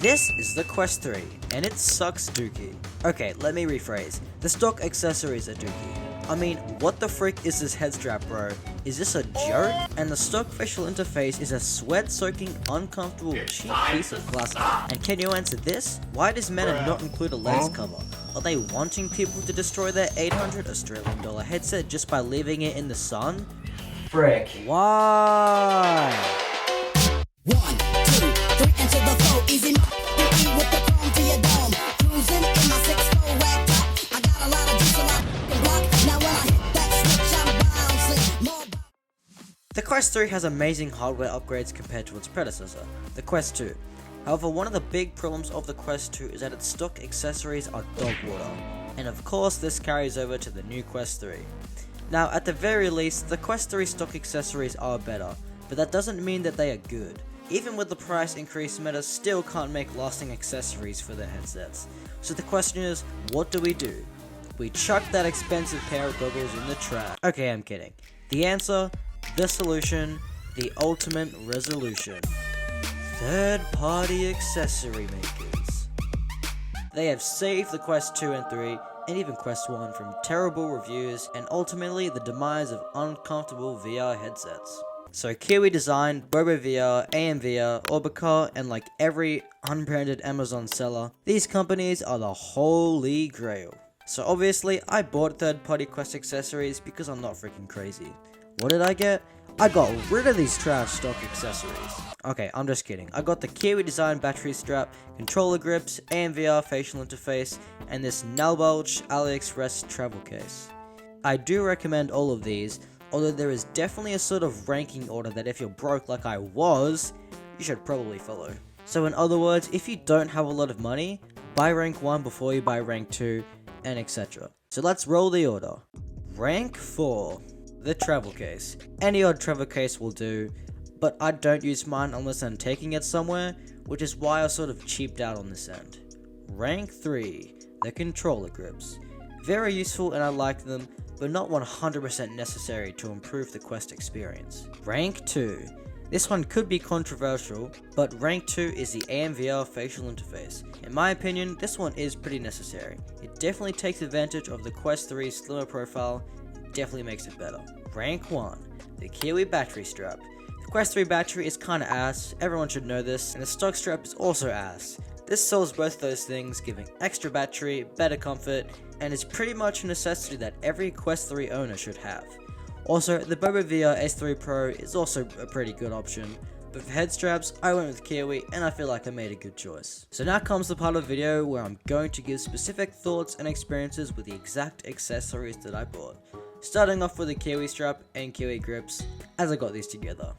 This is the Quest 3, and it sucks dookie. Okay, let me rephrase. The stock accessories are dookie. I mean, what the frick is this head strap, bro? Is this a joke? And the stock facial interface is a sweat-soaking, uncomfortable, cheap piece of plastic. And can you answer this? Why does Meta not include a lens cover? Are they wanting people to destroy their $800 Australian dollar headset just by leaving it in the sun? Frick. Why? 1, 2, 3, enter the flow. Easy with the chrome to your dome. Cruising in my 6'4" rag top. I got a lot of juice, a lot of block. Now when I hit that switch, I'm bouncing. More. The Quest 3 has amazing hardware upgrades compared to its predecessor, the Quest 2. However, one of the big problems of the Quest 2 is that its stock accessories are dog water, and of course this carries over to the new Quest 3. Now, at the very least, the Quest 3 stock accessories are better, but that doesn't mean that they are good. Even with the price increase, Meta still can't make lasting accessories for their headsets. So the question is, what do? We chuck that expensive pair of goggles in the trash. Okay, I'm kidding. The answer, the solution, the ultimate resolution. Third-party accessory makers. They have saved the Quest 2 and 3, and even Quest 1 from terrible reviews, and ultimately the demise of uncomfortable VR headsets. So Kiwi Design, Bobo VR, AMVR, Orbicar, and like every unbranded Amazon seller, these companies are the holy grail. So obviously, I bought third-party Quest accessories because I'm not freaking crazy. What did I get? I got rid of these trash stock accessories. Okay, I'm just kidding. I got the Kiwi Design battery strap, controller grips, AMVR facial interface, and this Nalbulge AliExpress travel case. I do recommend all of these, although there is definitely a sort of ranking order that if you're broke like I was, you should probably follow. So in other words, if you don't have a lot of money, buy rank 1 before you buy rank 2, and etc. So let's roll the order. Rank 4, the travel case. Any odd travel case will do, but I don't use mine unless I'm taking it somewhere, which is why I sort of cheaped out on this end. Rank 3, the controller grips. Very useful and I like them, but not 100% necessary to improve the Quest experience. Rank 2. This one could be controversial, but rank 2 is the AMVR facial interface. In my opinion, this one is pretty necessary. It definitely takes advantage of the Quest 3's slimmer profile, and definitely makes it better. Rank 1. The Kiwi battery strap. The Quest 3 battery is kinda ass, everyone should know this, and the stock strap is also ass. This solves both those things, giving extra battery, better comfort, and is pretty much a necessity that every Quest 3 owner should have. Also, the Bobo VR S3 Pro is also a pretty good option, but for head straps, I went with Kiwi and I feel like I made a good choice. So now comes the part of the video where I'm going to give specific thoughts and experiences with the exact accessories that I bought. Starting off with the Kiwi strap and Kiwi grips, as I got these together.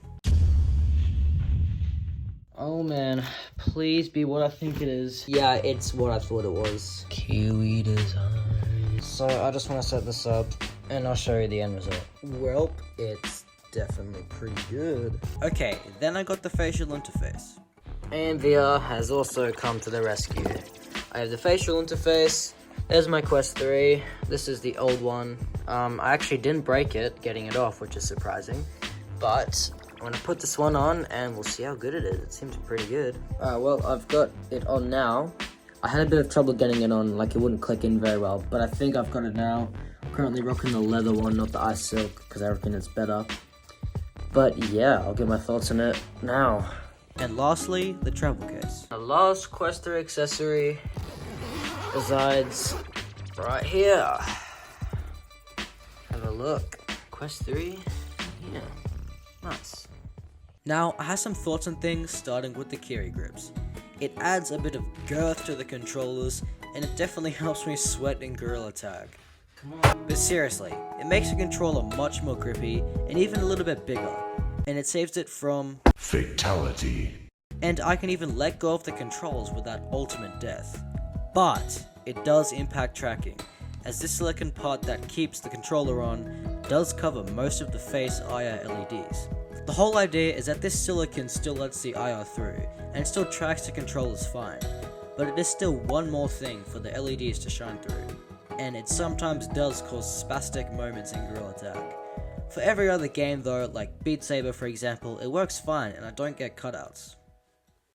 Oh man, please be what I think it is. Yeah, it's what I thought it was. Kiwi Design. So I just want to set this up and I'll show you the end result. Well, it's definitely pretty good. Okay, then I got the facial interface. AMVR has also come to the rescue. I have the facial interface. There's my Quest 3. This is the old one. I actually didn't break it getting it off, which is surprising. But I'm gonna put this one on and we'll see how good it is. It seems pretty good. Well, I've got it on now. I had a bit of trouble getting it on, like it wouldn't click in very well, but I think I've got it now. I'm currently rocking the leather one, not the ice silk, because I reckon it's better. But yeah, I'll get my thoughts on it now. And lastly, the travel case. The last Quest 3 accessory resides right here. Have a look. Quest 3, yeah, nice. Now, I have some thoughts on things, starting with the Kiwi grips. It adds a bit of girth to the controllers, and it definitely helps me sweat in Gorilla Tag. Come on. But seriously, it makes the controller much more grippy, and even a little bit bigger, and it saves it from fatality. And I can even let go of the controls without ultimate death. But it does impact tracking, as this silicone part that keeps the controller on does cover most of the face IR LEDs. The whole idea is that this silicone still lets the IR through, and still tracks the controllers fine, but it is still one more thing for the LEDs to shine through, and it sometimes does cause spastic moments in Gorilla Tag. For every other game though, like Beat Saber for example, it works fine and I don't get cutouts.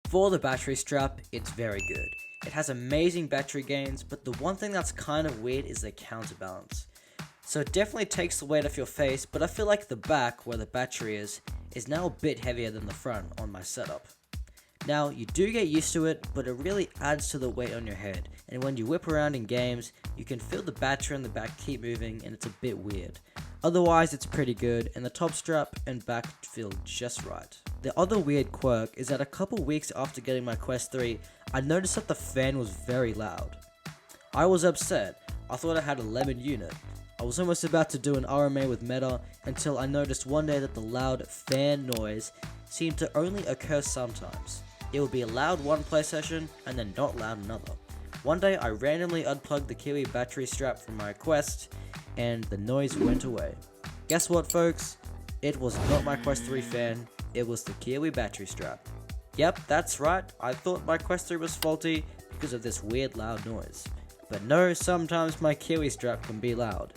For the battery strap, it's very good. It has amazing battery gains, but the one thing that's kind of weird is the counterbalance. So it definitely takes the weight off your face, but I feel like the back, where the battery is now a bit heavier than the front on my setup. Now, you do get used to it, but it really adds to the weight on your head, and when you whip around in games, you can feel the battery in the back keep moving, and it's a bit weird. Otherwise, it's pretty good, and the top strap and back feel just right. The other weird quirk is that a couple weeks after getting my Quest 3, I noticed that the fan was very loud. I was upset. I thought I had a lemon unit. I was almost about to do an RMA with Meta until I noticed one day that the loud fan noise seemed to only occur sometimes. It would be loud one play session and then not loud another. One day I randomly unplugged the Kiwi battery strap from my Quest and the noise went away. Guess what, folks? It was not my Quest 3 fan, it was the Kiwi battery strap. Yep, that's right, I thought my Quest 3 was faulty because of this weird loud noise. But no, sometimes my Kiwi strap can be loud.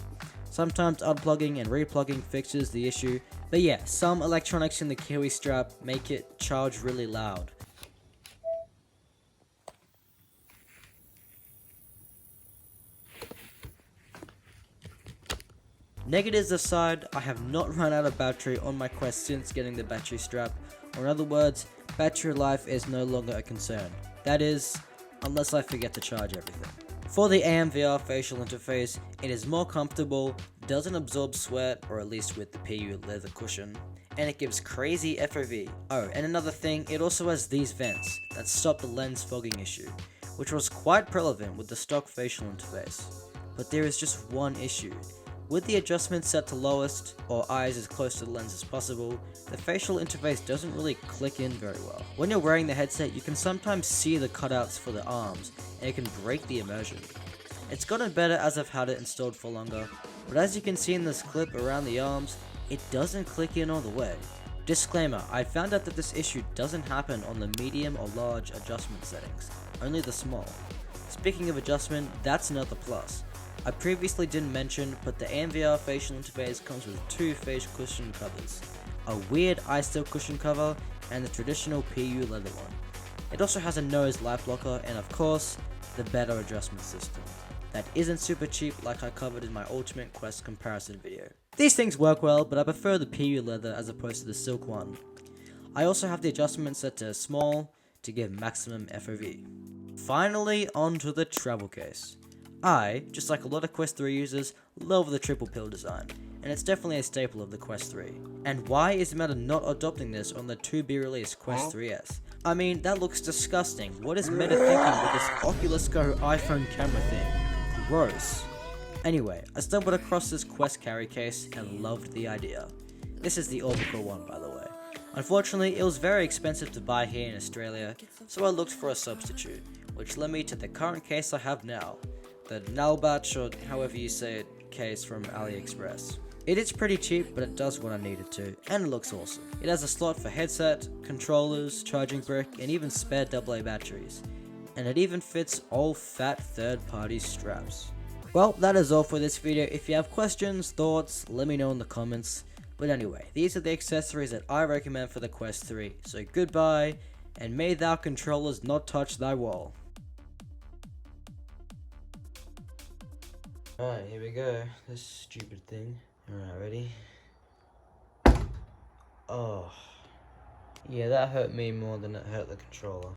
Sometimes unplugging and replugging fixes the issue, but yeah, some electronics in the Kiwi strap make it charge really loud. Negatives aside, I have not run out of battery on my Quest since getting the battery strap, or in other words, battery life is no longer a concern. That is, unless I forget to charge everything. For the AMVR Facial interface, it is more comfortable, doesn't absorb sweat, or at least with the PU leather cushion, and it gives crazy FOV. Oh, and another thing, it also has these vents that stop the lens fogging issue, which was quite prevalent with the stock facial interface. But there is just one issue. With the adjustment set to lowest, or eyes as close to the lens as possible, the facial interface doesn't really click in very well. When you're wearing the headset, you can sometimes see the cutouts for the arms, and it can break the immersion. It's gotten better as I've had it installed for longer, but as you can see in this clip around the arms, it doesn't click in all the way. Disclaimer, I found out that this issue doesn't happen on the medium or large adjustment settings, only the small. Speaking of adjustment, that's another plus. I previously didn't mention, but the AMVR facial interface comes with two facial cushion covers, a weird iStill cushion cover, and the traditional PU leather one. It also has a nose light blocker, and of course, the better adjustment system. That isn't super cheap like I covered in my Ultimate Quest comparison video. These things work well, but I prefer the PU leather as opposed to the silk one. I also have the adjustment set to small to give maximum FOV. Finally, onto the travel case. I, just like a lot of Quest 3 users, love the triple pill design, and it's definitely a staple of the Quest 3. And why is Meta not adopting this on the to-be-released Quest 3S? I mean, that looks disgusting. What is Meta thinking with this Oculus Go iPhone camera thing? Gross. Anyway, I stumbled across this Quest carry case and loved the idea. This is the Orbital one, by the way. Unfortunately, it was very expensive to buy here in Australia, so I looked for a substitute, which led me to the current case I have now. The Nalbach, or however you say it, case from AliExpress. It is pretty cheap, but it does what I need it to, and it looks awesome. It has a slot for headset, controllers, charging brick, and even spare AA batteries. And it even fits all fat third-party straps. Well, that is all for this video. If you have questions, thoughts, let me know in the comments. But anyway, these are the accessories that I recommend for the Quest 3. So goodbye, and may thou controllers not touch thy wall. Alright, here we go. This stupid thing. Alright, ready? Oh. Yeah, that hurt me more than it hurt the controller.